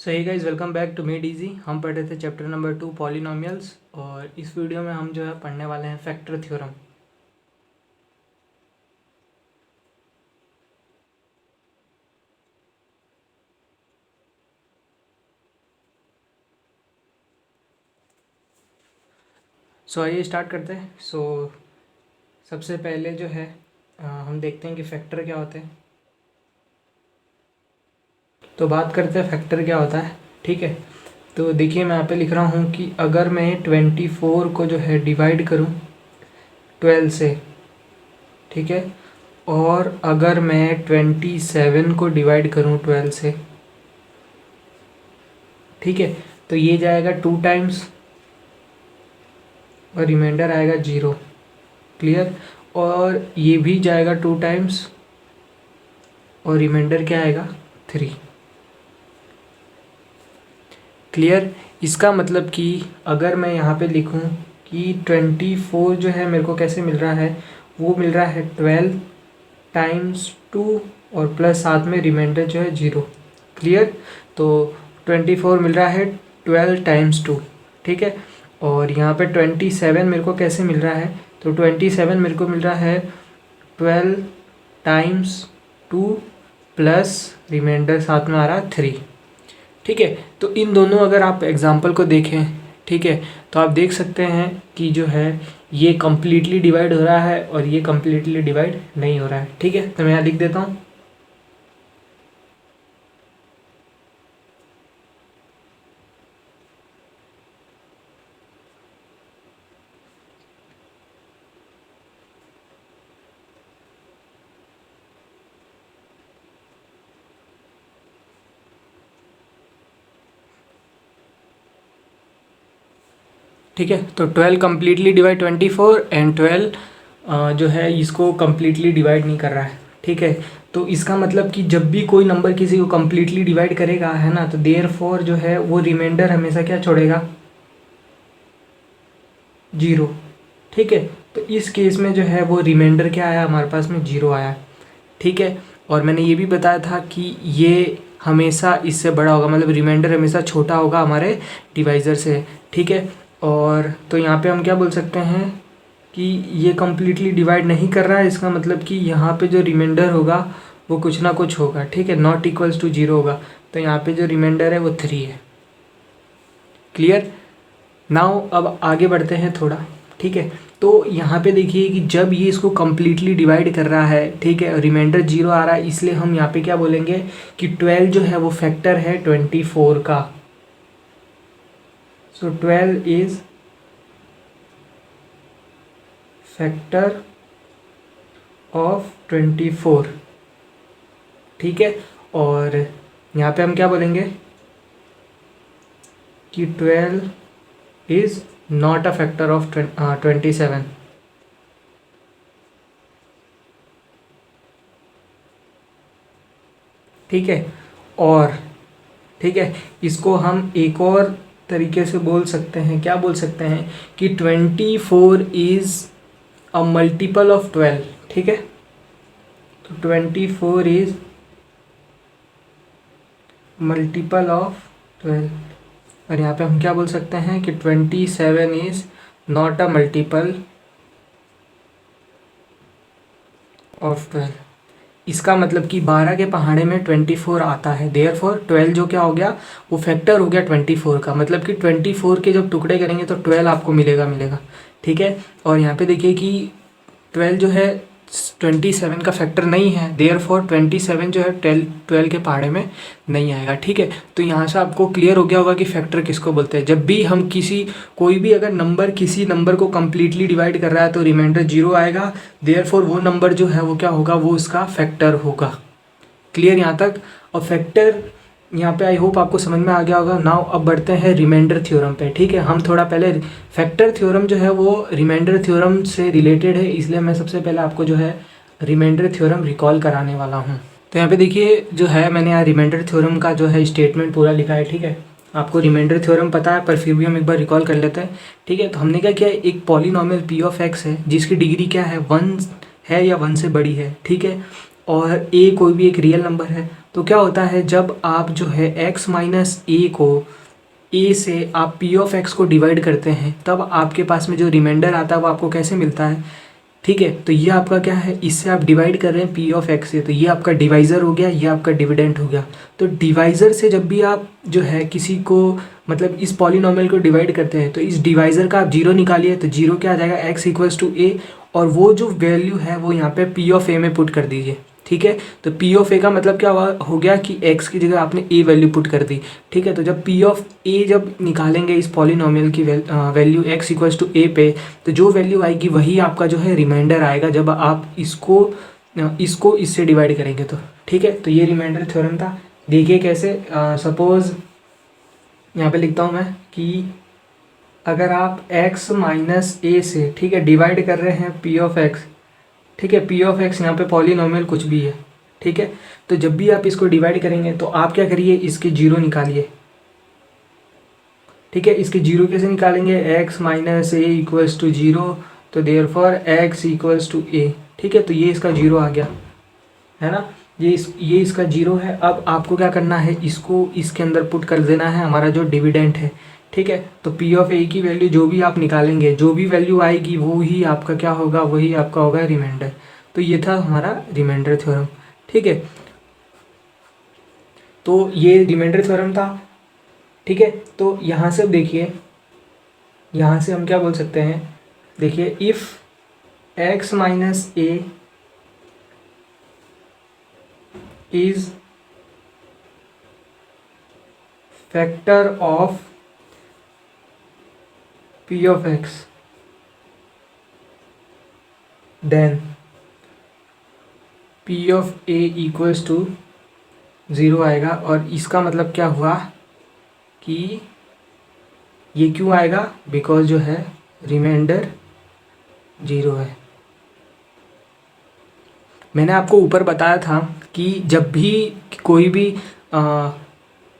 So hey guys, welcome back to Made Easy. हम पढ़ रहे थे चैप्टर नंबर 2 पॉलिनोमियल्स, और इस वीडियो में हम जो है पढ़ने वाले हैं फैक्टर थ्योरम। सो आइए स्टार्ट करते हैं। सबसे पहले जो है हम देखते हैं कि फैक्टर क्या होते हैं। तो बात करते हैं फैक्टर क्या होता है। ठीक है, तो देखिए मैं यहाँ पे लिख रहा हूँ कि अगर मैं 24 को जो है डिवाइड करूँ 12 से, ठीक है, और अगर मैं 27 को डिवाइड करूँ 12 से, ठीक है, तो ये जाएगा 2 टाइम्स और रिमाइंडर आएगा 0। क्लियर। और ये भी जाएगा 2 टाइम्स और रिमाइंडर क्या आएगा 3। क्लियर। इसका मतलब कि अगर मैं यहाँ पे लिखूँ कि 24 जो है मेरे को कैसे मिल रहा है, वो मिल रहा है 12 टाइम्स 2 और प्लस साथ में रिमाइंडर जो है 0। क्लियर। तो 24 मिल रहा है 12 टाइम्स 2, ठीक है। और यहाँ पे 27 मेरे को कैसे मिल रहा है, तो 27 मेरे को मिल रहा है 12 टाइम्स 2 प्लस रिमाइंडर साथ में आ रहा है 3। ठीक है, तो इन दोनों अगर आप एग्जांपल को देखें, ठीक है, तो आप देख सकते हैं कि जो है ये कम्प्लीटली डिवाइड हो रहा है और ये कम्प्लीटली डिवाइड नहीं हो रहा है। ठीक है, तो मैं यहाँ लिख देता हूँ। ठीक है, तो 12 कम्प्लीटली डिवाइड 24 एंड 12 जो है इसको कम्प्लीटली डिवाइड नहीं कर रहा है। ठीक है, तो इसका मतलब कि जब भी कोई नंबर किसी को कम्प्लीटली डिवाइड करेगा, है ना, तो देयरफॉर जो है वो रिमाइंडर हमेशा क्या छोड़ेगा, 0। ठीक है, तो इस केस में जो है वो रिमाइंडर क्या आया हमारे पास में, 0 आया। ठीक है, और मैंने ये भी बताया था कि ये हमेशा इससे बड़ा होगा, मतलब रिमाइंडर हमेशा छोटा होगा हमारे डिवाइज़र से। ठीक है, और तो यहाँ पे हम क्या बोल सकते हैं कि ये कम्प्लीटली डिवाइड नहीं कर रहा है, इसका मतलब कि यहाँ पे जो रिमाइंडर होगा वो कुछ ना कुछ होगा। ठीक है, नॉट इक्वल्स टू 0 होगा, तो यहाँ पे जो रिमाइंडर है वो 3 है। क्लियर। नाउ अब आगे बढ़ते हैं थोड़ा। ठीक है, तो यहाँ पे देखिए कि जब ये इसको कम्प्लीटली डिवाइड कर रहा है, ठीक है, रिमाइंडर 0 आ रहा है, इसलिए हम यहाँ पे क्या बोलेंगे कि 12 जो है वो फैक्टर है 24 का। सो 12 इज फैक्टर ऑफ 24। ठीक है, और यहाँ पे हम क्या बोलेंगे कि 12 is not a factor of 27। ठीक है, और ठीक है, इसको हम एक और तरीके से बोल सकते हैं, क्या बोल सकते हैं कि 24 इज अ मल्टीपल ऑफ 12। ठीक है, तो 24 इज मल्टीपल ऑफ 12, और यहाँ पे हम क्या बोल सकते हैं कि 27 is not a multiple of 12। इसका मतलब कि 12 के पहाड़े में 24 आता है, देयरफॉर 12 जो क्या हो गया, वो फैक्टर हो गया 24 का। मतलब कि 24 के जब टुकड़े करेंगे तो 12 आपको मिलेगा। ठीक है, और यहाँ पे देखिए कि 12 जो है 27 का फैक्टर नहीं है, देयरफॉर 27 जो है 12 के पहाड़े में नहीं आएगा। ठीक है, तो यहाँ से आपको क्लियर हो गया होगा कि फैक्टर किसको बोलते हैं। जब भी हम कोई भी अगर नंबर किसी नंबर को कम्प्लीटली डिवाइड कर रहा है तो रिमाइंडर 0 आएगा, देयरफॉर वो नंबर जो है वो क्या होगा, वो उसका फैक्टर होगा। क्लियर यहाँ तक। और फैक्टर यहाँ पे आई होप आपको समझ में आ गया होगा। नाउ अब बढ़ते हैं रिमाइंडर थ्योरम पे। ठीक है, हम थोड़ा पहले फैक्टर थ्योरम जो है वो रिमाइंडर थ्योरम से रिलेटेड है, इसलिए मैं सबसे पहले आपको जो है रिमाइंडर थ्योरम रिकॉल कराने वाला हूँ। तो यहाँ पे देखिए जो है मैंने यहाँ रिमाइंडर थ्योरम का जो है स्टेटमेंट पूरा लिखा है। ठीक है, आपको रिमाइंडर थ्योरम पता है, पर फिर भी हम एक बार रिकॉल कर लेते हैं। ठीक है, तो हमने क्या किया, एक पॉलिनोमियल पी ऑफ एक्स है जिसकी डिग्री क्या है, 1 है या 1 से बड़ी है। ठीक है, और ए कोई भी एक रियल नंबर है, तो क्या होता है जब आप जो है x माइनस ए को a से आप p ऑफ x को डिवाइड करते हैं तब आपके पास में जो रिमाइंडर आता है वो आपको कैसे मिलता है, ठीक है। तो ये आपका क्या है, इससे आप डिवाइड कर रहे हैं p ऑफ x से, तो ये आपका डिवाइज़र हो गया, ये आपका डिविडेंड हो गया। तो डिवाइज़र से जब भी आप जो है किसी को मतलब इस पॉलिनोमियल को डिवाइड करते हैं तो इस डिवाइज़र का आप जीरो निकालिए, तो जीरो क्या आ जाएगा, x इक्वल्स टू a, और वो जो वैल्यू है वो यहाँ पे p ऑफ a में पुट कर दीजिए, ठीक है। तो p ऑफ a का मतलब क्या हो गया कि x की जगह आपने a वैल्यू पुट कर दी, ठीक है। तो जब p ऑफ a जब निकालेंगे इस पॉलिनोमियल की value x equals to a पे, तो जो वैल्यू आएगी वही आपका जो है रिमाइंडर आएगा जब आप इसको इससे डिवाइड करेंगे तो, ठीक है। तो ये रिमाइंडर थ्योरम था। देखिए कैसे, सपोज़ यहाँ पे लिखता हूँ मैं कि अगर आप x माइनस ए से, ठीक है, डिवाइड कर रहे हैं p ऑफ x, ठीक है, p ऑफ x यहाँ पे पॉलिनोमियल कुछ भी है, ठीक है। तो जब भी आप इसको डिवाइड करेंगे तो आप क्या करिए, इसके जीरो निकालिए, ठीक है। इसके जीरो कैसे निकालेंगे, x minus a equals to zero, तो therefore x equals to a, ठीक है। तो ये इसका जीरो आ गया है ना, ये इसका जीरो है। अब आपको क्या करना है, इसको इसके अंदर पुट कर देना है हमारा जो डिविडेंड है, ठीक है। तो p ऑफ a की वैल्यू जो भी आप निकालेंगे, जो भी वैल्यू आएगी वो ही आपका क्या होगा, वही आपका होगा रिमाइंडर। तो ये था हमारा रिमाइंडर थ्योरम, ठीक है। तो ये रिमाइंडर थ्योरम था, ठीक है। तो यहाँ से अब देखिए, यहाँ से हम क्या बोल सकते हैं, देखिए if x minus a is factor of p of x, then p of a equals to zero आएगा। और इसका मतलब क्या हुआ कि ये क्यों आएगा, बिकॉज जो है रिमाइंडर ज़ीरो है। मैंने आपको ऊपर बताया था कि जब भी कोई भी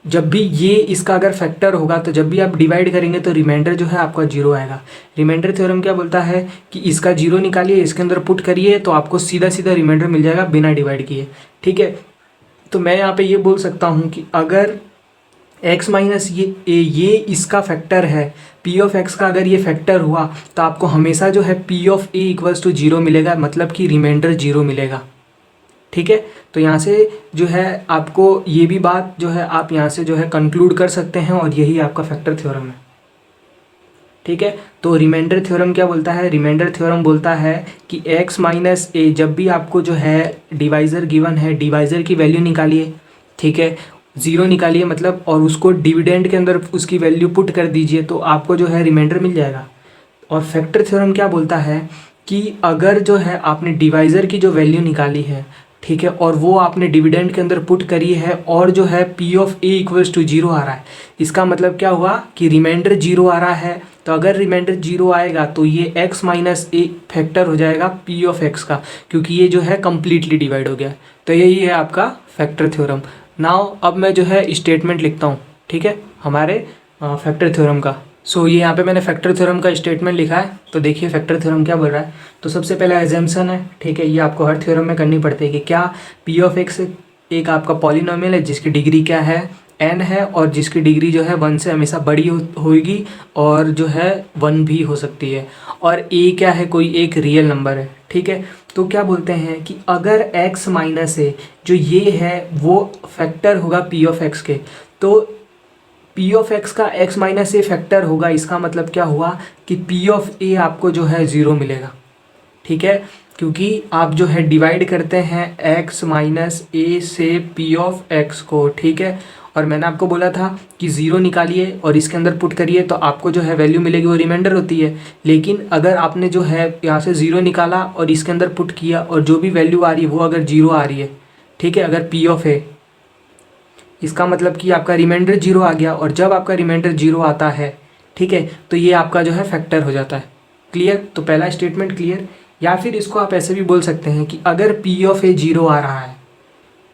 जब भी ये इसका अगर फैक्टर होगा तो जब भी आप डिवाइड करेंगे तो रिमाइंडर जो है आपका जीरो आएगा। रिमाइंडर थ्योरम क्या बोलता है कि इसका जीरो निकालिए, इसके अंदर पुट करिए, तो आपको सीधा सीधा रिमाइंडर मिल जाएगा बिना डिवाइड किए, ठीक है। तो मैं यहाँ पे ये बोल सकता हूँ कि अगर x माइनस ये इसका फैक्टर है, p ऑफ x का अगर ये फैक्टर हुआ तो आपको हमेशा जो है p of a equals to zero मिलेगा, मतलब कि रिमाइंडर जीरो मिलेगा, ठीक है। तो यहाँ से जो है आपको ये भी बात जो है आप यहाँ से जो है कंक्लूड कर सकते हैं, और यही आपका फैक्टर थ्योरम है, ठीक है। तो रिमाइंडर थ्योरम क्या बोलता है, रिमाइंडर थ्योरम बोलता है कि x माइनस ए, जब भी आपको जो है डिवाइज़र गिवन है, डिवाइज़र की वैल्यू निकालिए, ठीक है, ज़ीरो निकालिए मतलब, और उसको डिविडेंड के अंदर उसकी वैल्यू पुट कर दीजिए, तो आपको जो है रिमाइंडर मिल जाएगा। और फैक्टर थ्योरम क्या बोलता है कि अगर जो है आपने डिवाइज़र की जो वैल्यू निकाली है, ठीक है, और वो आपने डिविडेंड के अंदर पुट करी है, और जो है p of a equals to zero आ रहा है, इसका मतलब क्या हुआ कि रिमाइंडर जीरो आ रहा है। तो अगर रिमाइंडर जीरो आएगा तो ये x माइनस ए फैक्टर हो जाएगा p ऑफ x का, क्योंकि ये जो है कम्प्लीटली डिवाइड हो गया। तो यही है आपका फैक्टर थ्योरम। नाउ अब मैं जो है स्टेटमेंट लिखता हूँ, ठीक है, हमारे फैक्टर थ्योरम का। सो ये यहाँ पे मैंने फैक्टर थ्योरम का स्टेटमेंट लिखा है। तो देखिए फैक्टर थ्योरम क्या बोल रहा है। तो सबसे पहला एजम्पशन है, ठीक है, ये आपको हर थ्योरम में करनी पड़ती है कि क्या p ऑफ x एक आपका पॉलिनोमियल है जिसकी डिग्री क्या है, n है, और जिसकी डिग्री जो है 1 से हमेशा बड़ी होगी, और जो है 1 भी हो सकती है, और a क्या है, कोई एक रियल नंबर है, ठीक है। तो क्या बोलते हैं कि अगर x माइनस ए जो ये है वो फैक्टर होगा p ऑफ x के, तो p ऑफ x का x माइनस ए फैक्टर होगा, इसका मतलब क्या हुआ कि p ऑफ a आपको जो है ज़ीरो मिलेगा, ठीक है, क्योंकि आप जो है डिवाइड करते हैं x माइनस ए से p ऑफ x को, ठीक है। और मैंने आपको बोला था कि ज़ीरो निकालिए और इसके अंदर पुट करिए तो आपको जो है वैल्यू मिलेगी, वो रिमाइंडर होती है। लेकिन अगर आपने जो है यहाँ से ज़ीरो निकाला और इसके अंदर पुट किया, और जो भी वैल्यू आ रही है वो अगर जीरो आ रही है, ठीक है, अगर p ऑफ a, इसका मतलब कि आपका रिमाइंडर जीरो आ गया, और जब आपका रिमाइंडर जीरो आता है, ठीक है, तो ये आपका जो है फैक्टर हो जाता है। क्लियर। तो पहला स्टेटमेंट क्लियर। या फिर इसको आप ऐसे भी बोल सकते हैं कि अगर p ऑफ a जीरो आ रहा है,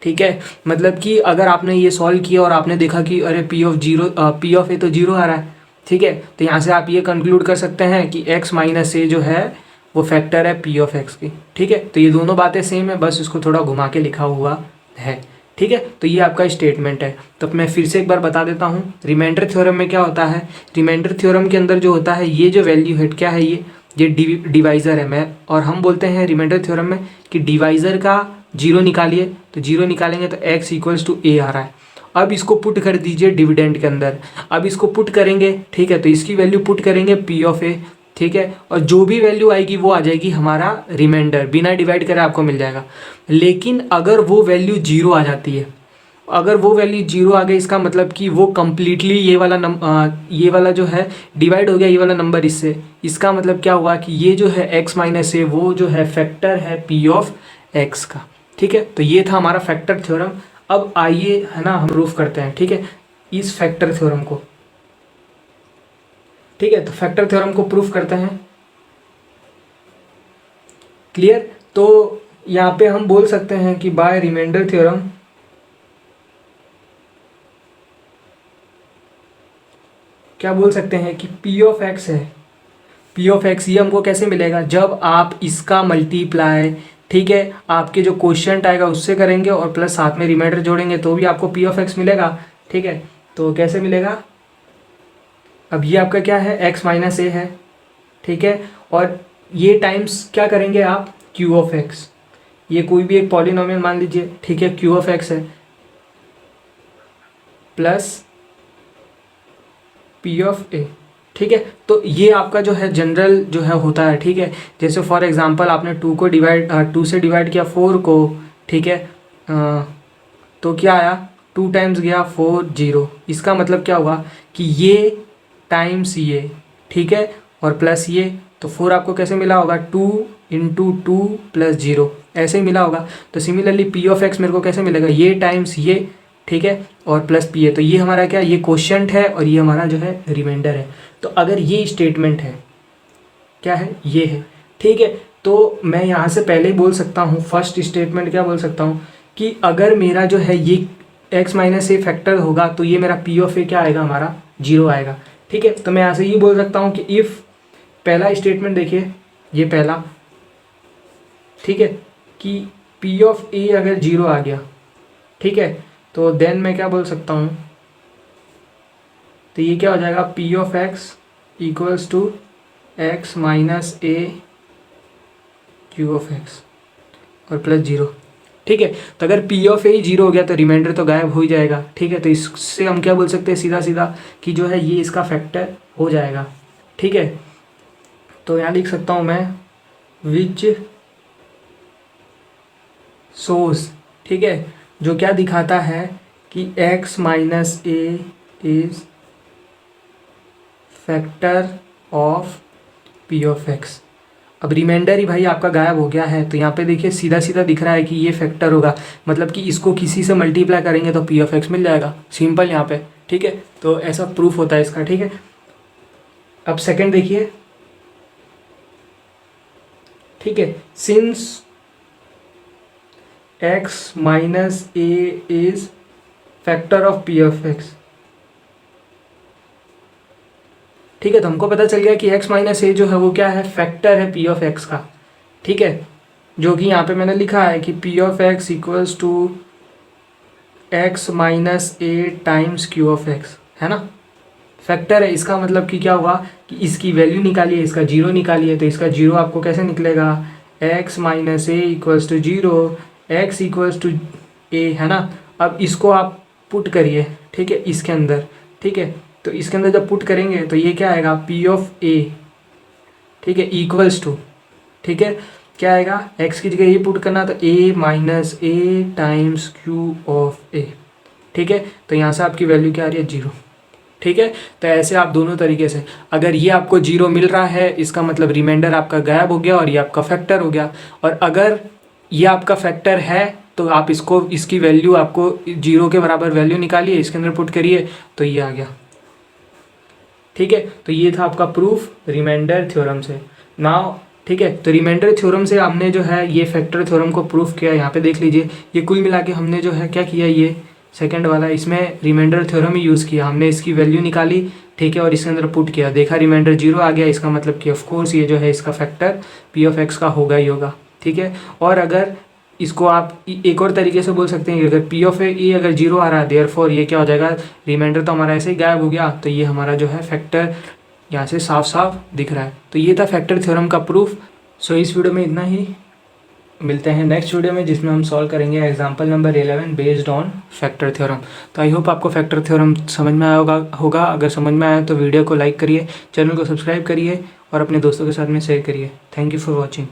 ठीक है, मतलब कि अगर आपने ये सॉल्व किया और आपने देखा कि अरे p ऑफ a तो जीरो आ रहा है, ठीक है, तो यहाँ से आप ये कंक्लूड कर सकते हैं कि x माइनस ए जो है वो फैक्टर है p ऑफ x की, ठीक है। तो ये दोनों बातें सेम है, बस इसको थोड़ा घुमा के लिखा हुआ है, ठीक है। तो ये आपका स्टेटमेंट है। तो मैं फिर से एक बार बता देता हूँ, रिमाइंडर थ्योरम में क्या होता है, रिमाइंडर थ्योरम के अंदर जो होता है ये जो वैल्यू है क्या है, ये डिवाइज़र है। मैं और हम बोलते हैं रिमाइंडर थ्योरम में कि डिवाइज़र का जीरो निकालिए, तो जीरो निकालेंगे तो x इक्वल्स टू ए आ रहा है। अब इसको पुट कर दीजिए डिविडेंड के अंदर, अब इसको पुट करेंगे, ठीक है, तो इसकी वैल्यू पुट करेंगे पी ऑफ ए, ठीक है, और जो भी वैल्यू आएगी वो आ जाएगी हमारा रिमाइंडर, बिना डिवाइड करे आपको मिल जाएगा। लेकिन अगर वो वैल्यू जीरो आ जाती है, अगर वो वैल्यू जीरो आ गई, इसका मतलब कि वो कम्प्लीटली ये वाला जो है डिवाइड हो गया ये वाला नंबर इससे, इसका मतलब क्या हुआ कि ये जो है x माइनस ए वो जो है फैक्टर है p ऑफ x का, ठीक है। तो ये था हमारा फैक्टर थ्योरम। अब आइए है ना हम प्रूफ करते हैं, ठीक है, इस फैक्टर थ्योरम को, ठीक है। तो फैक्टर थ्योरम को प्रूफ करते हैं। क्लियर। तो यहाँ पे हम बोल सकते हैं कि बाय रिमाइंडर थ्योरम क्या बोल सकते हैं कि p ऑफ x है, p ऑफ x ये हमको कैसे मिलेगा, जब आप इसका मल्टीप्लाई, ठीक है, आपके जो क्वेश्चन आएगा उससे करेंगे और प्लस साथ में रिमाइंडर जोड़ेंगे तो भी आपको p ऑफ x मिलेगा, ठीक है। तो कैसे मिलेगा, अब ये आपका क्या है x माइनस ए है, ठीक है, और ये टाइम्स क्या करेंगे आप q ऑफ x, ये कोई भी एक पॉलिनोमियल मान लीजिए, ठीक है, q ऑफ x है प्लस p ऑफ a, ठीक है। तो ये आपका जो है जनरल जो है होता है, ठीक है। जैसे फॉर एग्जांपल आपने टू से डिवाइड किया 4 को, ठीक है, तो क्या आया, 2 टाइम्स गया 4 0, इसका मतलब क्या हुआ कि ये टाइम्स ये, ठीक है, और प्लस ये, तो 4 आपको कैसे मिला होगा 2 इंटू 2 प्लस 0 ऐसे ही मिला होगा। तो सिमिलरली p ऑफ x मेरे को कैसे मिलेगा, ये टाइम्स ये, ठीक है, और प्लस p है। तो ये हमारा क्या, ये क्वोशिएंट है और ये हमारा जो है रिमाइंडर है। तो अगर ये स्टेटमेंट है, क्या है, ये है, ठीक है, तो मैं यहाँ से पहले ही बोल सकता हूँ, फर्स्ट स्टेटमेंट क्या बोल सकता हूँ कि अगर मेरा जो है ये x माइनस ए फैक्टर होगा तो ये मेरा p ऑफ ए क्या आएगा, हमारा 0 आएगा, ठीक है। तो मैं यहाँ से ये बोल सकता हूँ कि इफ़, पहला स्टेटमेंट देखिए, ये पहला, ठीक है, कि p ऑफ ए अगर 0 आ गया, ठीक है, तो देन मैं क्या बोल सकता हूँ, तो ये क्या हो जाएगा p of x equals to x minus a q of x और प्लस 0, ठीक है। तो अगर p ऑफ ए 0 हो गया तो रिमाइंडर तो गायब हो ही जाएगा, ठीक है। तो इससे हम क्या बोल सकते हैं सीधा सीधा कि जो है ये इसका फैक्टर हो जाएगा, ठीक है। तो यहाँ लिख सकता हूँ मैं विच सोर्स, ठीक है, जो क्या दिखाता है कि x minus a is factor of p of x। अब रिमाइंडर ही भाई आपका गायब हो गया है, तो यहाँ पे देखिए सीधा सीधा दिख रहा है कि ये फैक्टर होगा, मतलब कि इसको किसी से मल्टीप्लाई करेंगे तो p ऑफ x मिल जाएगा, सिंपल यहाँ पे, ठीक है। तो ऐसा प्रूफ होता है इसका, ठीक है। अब सेकंड देखिए, ठीक है, since x minus a is factor of p of x, ठीक है। तो हमको पता चल गया कि x माइनस ए जो है वो क्या है, फैक्टर है p ऑफ x का, ठीक है, जो कि यहाँ पे मैंने लिखा है कि p of x equals to x minus a times q of x, है ना, फैक्टर है। इसका मतलब कि क्या हुआ कि इसकी वैल्यू निकालिए, इसका 0 निकालिए, तो इसका 0 आपको कैसे निकलेगा, x minus a equals to 0, x equals to a, है ना। अब इसको आप पुट करिए, ठीक है, इसके अंदर, ठीक है। तो इसके अंदर जब पुट करेंगे तो ये क्या आएगा p ऑफ a, ठीक है, इक्वल्स टू, ठीक है, क्या आएगा, x की जगह ये पुट करना तो a minus a times q of a, ठीक है। तो यहाँ से आपकी वैल्यू क्या आ रही है 0, ठीक है। तो ऐसे आप दोनों तरीके से, अगर ये आपको 0 मिल रहा है इसका मतलब रिमाइंडर आपका गायब हो गया और ये आपका फैक्टर हो गया, और अगर ये आपका फैक्टर है तो आप इसको, इसकी वैल्यू आपको 0 के बराबर वैल्यू निकालिए, इसके अंदर पुट करिए तो ये आ गया, ठीक है। तो ये था आपका प्रूफ रिमाइंडर थ्योरम से। नाउ, ठीक है, तो रिमाइंडर थ्योरम से हमने जो है ये फैक्टर थ्योरम को प्रूफ किया। यहाँ पे देख लीजिए, ये कुल मिला के हमने जो है क्या किया, ये सेकंड वाला इसमें रिमाइंडर थ्योरम ही यूज़ किया, हमने इसकी वैल्यू निकाली, ठीक है, और इसके अंदर पुट किया, देखा रिमाइंडर 0 आ गया, इसका मतलब कि ऑफकोर्स ये जो है इसका फैक्टर p ऑफ x का होगा ही होगा, ठीक है। और अगर इसको आप एक और तरीके से बोल सकते हैं कि अगर पी ऑफ ए अगर जीरो आ रहा है, देयरफॉर ये क्या हो जाएगा, रिमाइंडर तो हमारा ऐसे ही गायब हो गया, तो ये हमारा जो है फैक्टर यहाँ से साफ साफ दिख रहा है। तो ये था फैक्टर थ्योरम का प्रूफ। सो इस वीडियो में इतना ही, मिलते हैं नेक्स्ट वीडियो में जिसमें हम सॉल्व करेंगे example number 11 based on factor theorem. तो आई होप आपको फैक्टर थ्योरम समझ में आया होगा। अगर समझ में आया तो वीडियो को लाइक करिए, चैनल को सब्सक्राइब करिए और अपने दोस्तों के साथ में शेयर करिए। Thank you for watching.